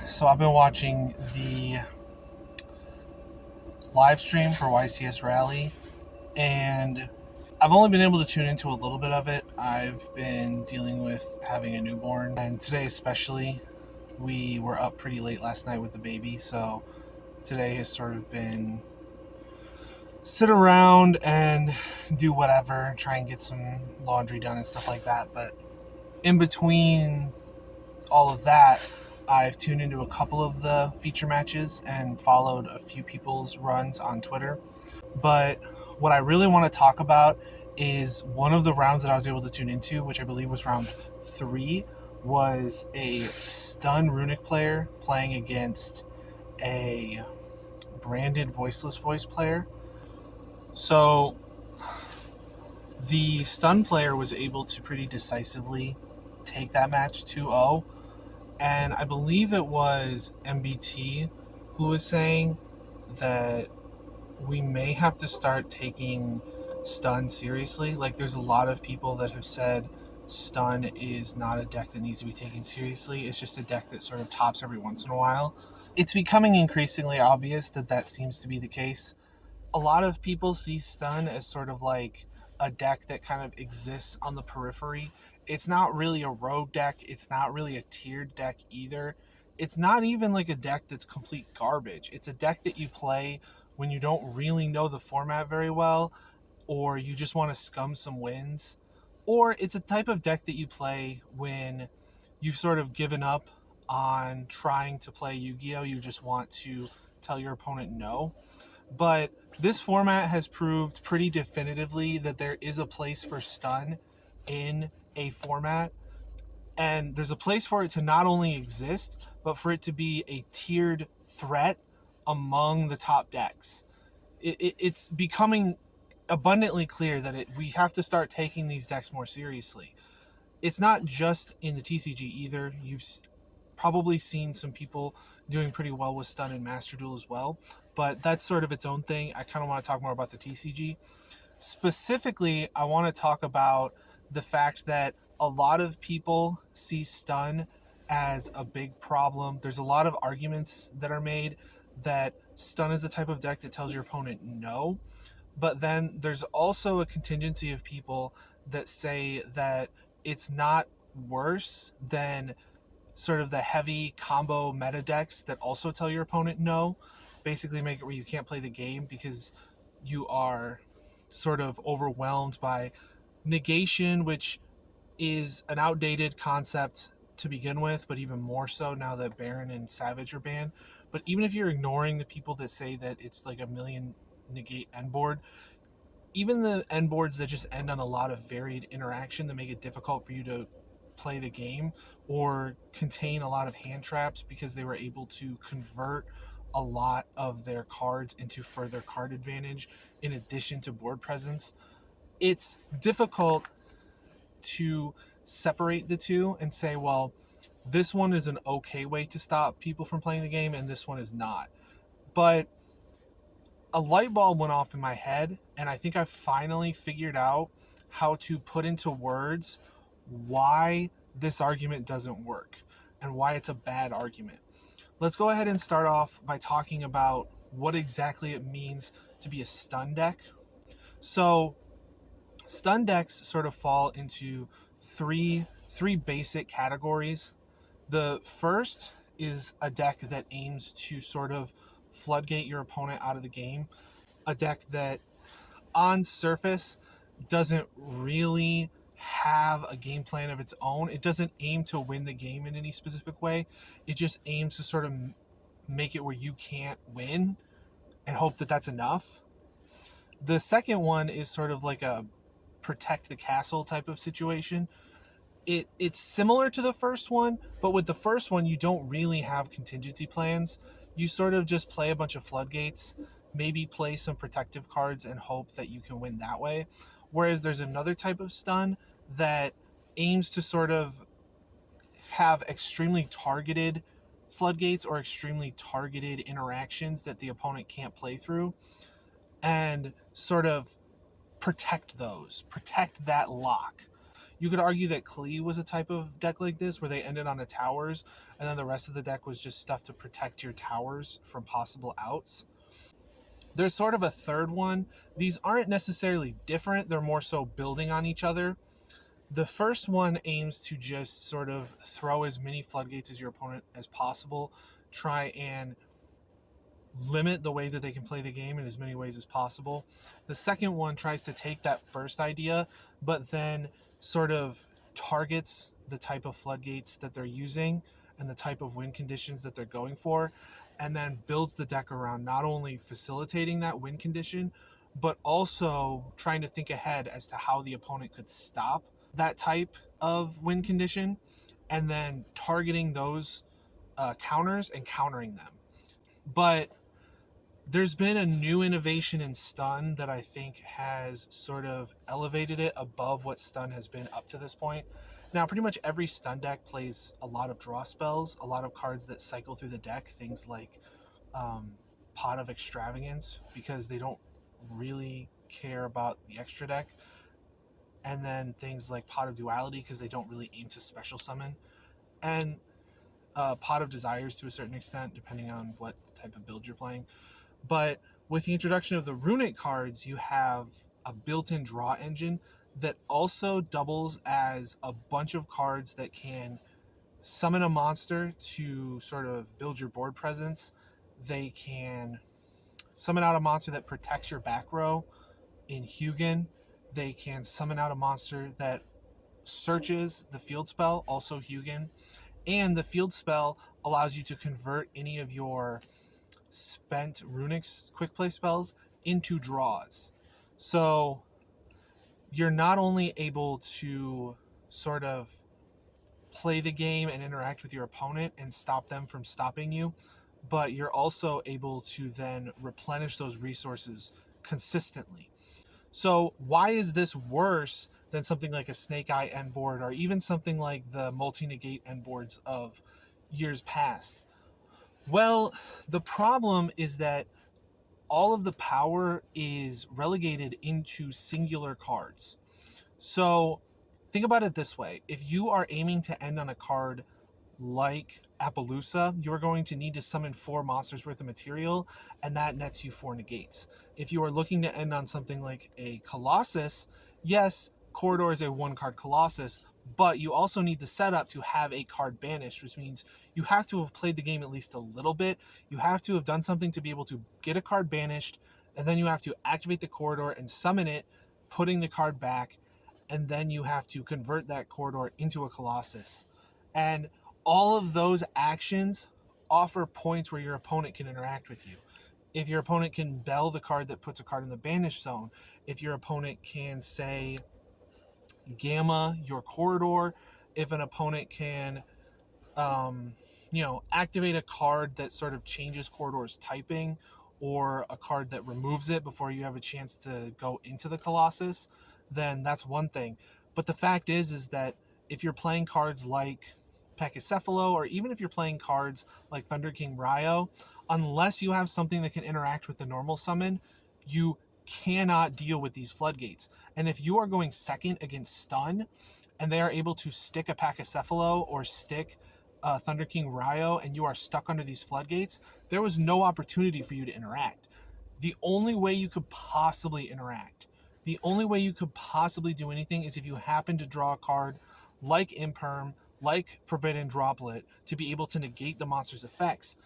So I've been watching the live stream for YCS Rally, and I've only been able to tune into a little bit of it. I've been dealing with having a newborn, and today especially, we were up pretty late last night with the baby, so today has sort of been sit around and do whatever, try and get some laundry done and stuff like that. But in between all of that, I've tuned into a couple of the feature matches and followed a few people's runs on Twitter. But what I really want to talk about is one of the rounds that I was able to tune into, which I believe was round 3, was a stun runic player playing against a branded voiceless voice player. So the stun player was able to pretty decisively take that match 2-0. And I believe it was MBT who was saying that we may have to start taking stun seriously. Like, there's a lot of people that have said stun is not a deck that needs to be taken seriously. It's just a deck that sort of tops every once in a while. It's becoming increasingly obvious that that seems to be the case. A lot of people see stun as sort of like a deck that kind of exists on the periphery. It's not really a rogue deck. It's not really a tiered deck either. It's not even like a deck that's complete garbage. It's a deck that you play when you don't really know the format very well, or you just want to scum some wins. Or it's a type of deck that you play when you've sort of given up on trying to play Yugioh. You just want to tell your opponent no. But this format has proved pretty definitively that there is a place for stun in a format, and there's a place for it to not only exist, but for it to be a tiered threat among the top decks. It's becoming abundantly clear that we have to start taking these decks more seriously. It's not just in the TCG either. You've probably seen some people doing pretty well with stun and Master Duel as well, but that's sort of its own thing. I kind of want to talk more about the TCG. Specifically, I want to talk about the fact that a lot of people see stun as a big problem. There's a lot of arguments that are made that stun is the type of deck that tells your opponent no, but then there's also a contingency of people that say that it's not worse than sort of the heavy combo meta decks that also tell your opponent no. Basically make it where you can't play the game because you are sort of overwhelmed by negation, which is an outdated concept to begin with, but even more so now that Baron and Savage are banned. But even if you're ignoring the people that say that it's like a million negate end board, even the end boards that just end on a lot of varied interaction that make it difficult for you to play the game or contain a lot of hand traps because they were able to convert a lot of their cards into further card advantage in addition to board presence. It's difficult to separate the two and say, well, this one is an okay way to stop people from playing the game and this one is not. But a light bulb went off in my head, and I think I finally figured out how to put into words why this argument doesn't work and why it's a bad argument. Let's go ahead and start off by talking about what exactly it means to be a stun deck. So stun decks sort of fall into three basic categories. The first is a deck that aims to sort of floodgate your opponent out of the game. A deck that on surface doesn't really have a game plan of its own. It doesn't aim to win the game in any specific way. It just aims to sort of make it where you can't win and hope that that's enough. The second one is sort of like a protect the castle type of situation. It's similar to the first one, but with the first one, you don't really have contingency plans. You sort of just play a bunch of floodgates, maybe play some protective cards and hope that you can win that way. Whereas there's another type of stun that aims to sort of have extremely targeted floodgates or extremely targeted interactions that the opponent can't play through, and sort of protect that lock. You could argue that Klee was a type of deck like this, where they ended on a towers, and then the rest of the deck was just stuff to protect your towers from possible outs. There's sort of a third one. These aren't necessarily different, they're more so building on each other. The first one aims to just sort of throw as many floodgates as your opponent as possible, try and limit the way that they can play the game in as many ways as possible. The second one tries to take that first idea, but then sort of targets the type of floodgates that they're using and the type of win conditions that they're going for, and then builds the deck around not only facilitating that win condition, but also trying to think ahead as to how the opponent could stop that type of win condition, and then targeting those counters and countering them. But there's been a new innovation in stun that I think has sort of elevated it above what stun has been up to this point. Now, pretty much every stun deck plays a lot of draw spells, a lot of cards that cycle through the deck, things like Pot of Extravagance, because they don't really care about the extra deck, and then things like Pot of Duality, because they don't really aim to special summon, and Pot of Desires to a certain extent, depending on what type of build you're playing. But with the introduction of the runic cards, you have a built-in draw engine that also doubles as a bunch of cards that can summon a monster to sort of build your board presence. They can summon out a monster that protects your back row in Hugin. They can summon out a monster that searches the field spell, also Hugin. And the field spell allows you to convert any of your spent runic quick play spells into draws. So you're not only able to sort of play the game and interact with your opponent and stop them from stopping you, but you're also able to then replenish those resources consistently. So why is this worse than something like a Snake Eye end board, or even something like the multi-negate end boards of years past? Well, the problem is that all of the power is relegated into singular cards. So think about it this way. If you are aiming to end on a card like Appaloosa, you're going to need to summon 4 monsters worth of material, and that nets you 4 negates. If you are looking to end on something like a Colossus, yes, Corridor is a 1-card Colossus, but you also need the setup to have a card banished, which means you have to have played the game at least a little bit. You have to have done something to be able to get a card banished, and then you have to activate the Corridor and summon it, putting the card back, and then you have to convert that Corridor into a Colossus. And all of those actions offer points where your opponent can interact with you. If your opponent can bell the card that puts a card in the banish zone, if your opponent can say gamma your Corridor, if an opponent can activate a card that sort of changes Corridor's typing, or a card that removes it before you have a chance to go into the Colossus, then that's one thing. But the fact is that if you're playing cards like Pachycephalo, or even if you're playing cards like Thunder King Ryo, unless you have something that can interact with the normal summon, you cannot deal with these floodgates. And if you are going second against stun, and they are able to stick a Pachycephalo or stick Thunder King Ryo, and you are stuck under these floodgates, there was no opportunity for you to interact. The only way you could possibly interact, the only way you could possibly do anything, is if you happen to draw a card like Imperm, like Forbidden Droplet, to be able to negate the monster's effects.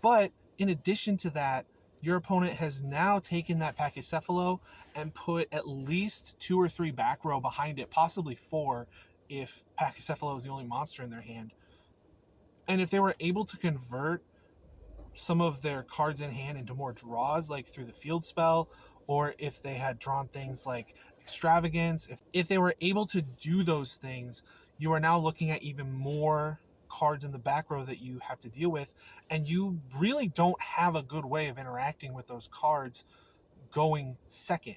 But in addition to that, your opponent has now taken that Pachycephalo and put at least 2 or 3 back row behind it, possibly 4 if Pachycephalo is the only monster in their hand. And if they were able to convert some of their cards in hand into more draws, like through the field spell, or if they had drawn things like Extravagance, if they were able to do those things, you are now looking at even more cards in the back row that you have to deal with, and you really don't have a good way of interacting with those cards going second.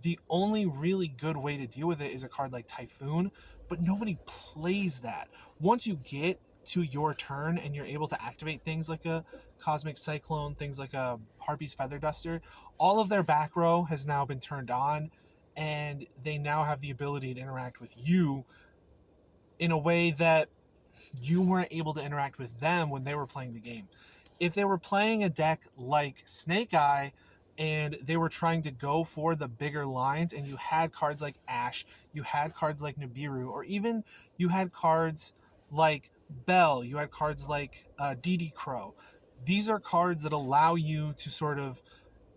The only really good way to deal with it is a card like Typhoon, but nobody plays that. Once you get to your turn and you're able to activate things like a Cosmic Cyclone, things like a Harpy's Feather Duster, all of their back row has now been turned on, and they now have the ability to interact with you in a way that you weren't able to interact with them when they were playing the game. If they were playing a deck like Snake Eye and they were trying to go for the bigger lines, and you had cards like Ash, you had cards like Nibiru, or even you had cards like Bell, you had cards like DD Crow. These are cards that allow you to sort of,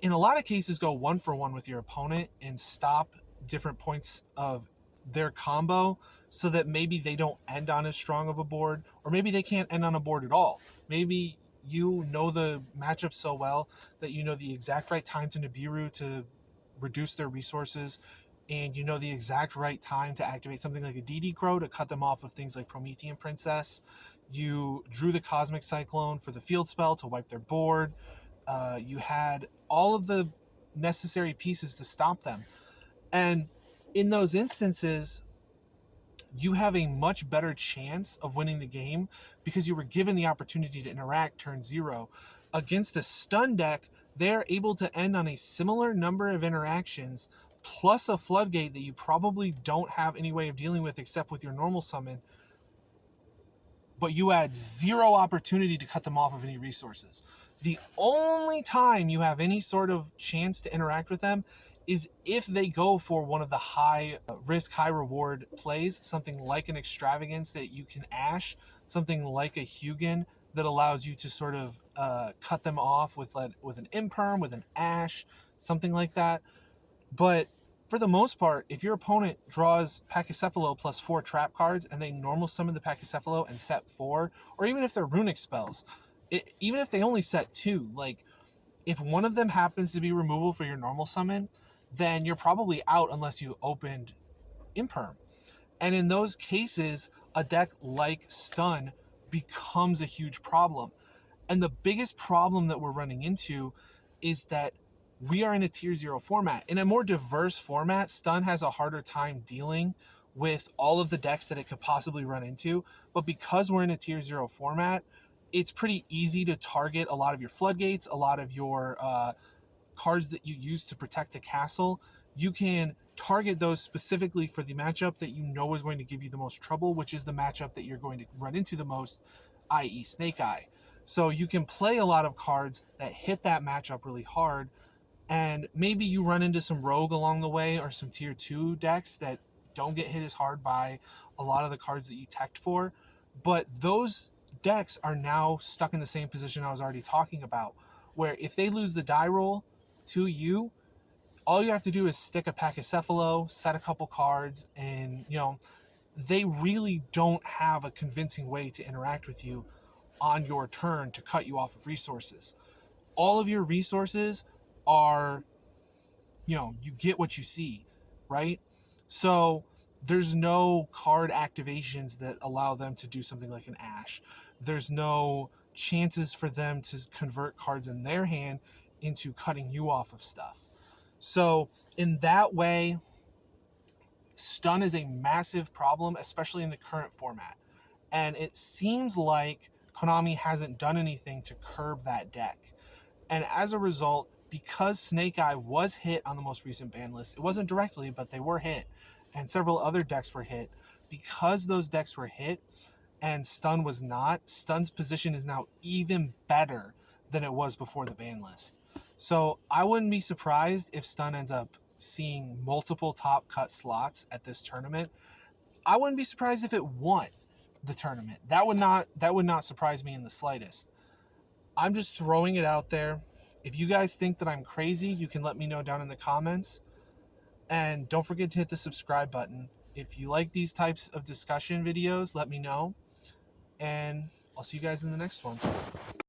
in a lot of cases, go 1-for-1 with your opponent and stop different points of their combo so that maybe they don't end on as strong of a board, or maybe they can't end on a board at all. Maybe you know the matchup so well that you know the exact right time to Nibiru to reduce their resources, and you know the exact right time to activate something like a DD Crow to cut them off of things like Promethean Princess. You drew the Cosmic Cyclone for the field spell to wipe their board. You had all of the necessary pieces to stop them. And in those instances, you have a much better chance of winning the game because you were given the opportunity to interact turn 0. Against a stun deck, they're able to end on a similar number of interactions plus a floodgate that you probably don't have any way of dealing with except with your normal summon, but you had 0 opportunity to cut them off of any resources. The only time you have any sort of chance to interact with them is if they go for one of the high risk, high reward plays, something like an Extravagance that you can Ash, something like a Hugin that allows you to sort of cut them off with an Imperm, with an Ash, something like that. But for the most part, if your opponent draws Pachycephalo plus 4 trap cards and they normal summon the Pachycephalo and set 4, or even if they're runic spells, even if they only set 2, like if one of them happens to be removal for your normal summon, then you're probably out unless you opened Imperm. And in those cases, a deck like Stun becomes a huge problem. And the biggest problem that we're running into is that we are in a tier 0 format. In a more diverse format, Stun has a harder time dealing with all of the decks that it could possibly run into. But because we're in a tier 0 format, it's pretty easy to target a lot of your floodgates, a lot of your cards that you use to protect the castle. You can target those specifically for the matchup that you know is going to give you the most trouble, which is the matchup that you're going to run into the most, i.e. Snake Eye. So you can play a lot of cards that hit that matchup really hard, and maybe you run into some rogue along the way or some tier 2 decks that don't get hit as hard by a lot of the cards that you teched for, but those decks are now stuck in the same position I was already talking about, where if they lose the die roll to you, all you have to do is stick a Pachycephalo, set a couple cards, and they really don't have a convincing way to interact with you on your turn to cut you off of resources. All of your resources are, you get what you see, right? So there's no card activations that allow them to do something like an Ash. There's no chances for them to convert cards in their hand into cutting you off of stuff. So in that way, Stun is a massive problem, especially in the current format. And it seems like Konami hasn't done anything to curb that deck. And as a result, because Snake Eye was hit on the most recent ban list, it wasn't directly, but they were hit, and several other decks were hit. Because those decks were hit and Stun was not, Stun's position is now even better than it was before the ban list. So I wouldn't be surprised if Stun ends up seeing multiple top cut slots at this tournament. I wouldn't be surprised if it won the tournament. That would not surprise me in the slightest. I'm just throwing it out there. If you guys think that I'm crazy, you can let me know down in the comments. And don't forget to hit the subscribe button. If you like these types of discussion videos, let me know. And I'll see you guys in the next one.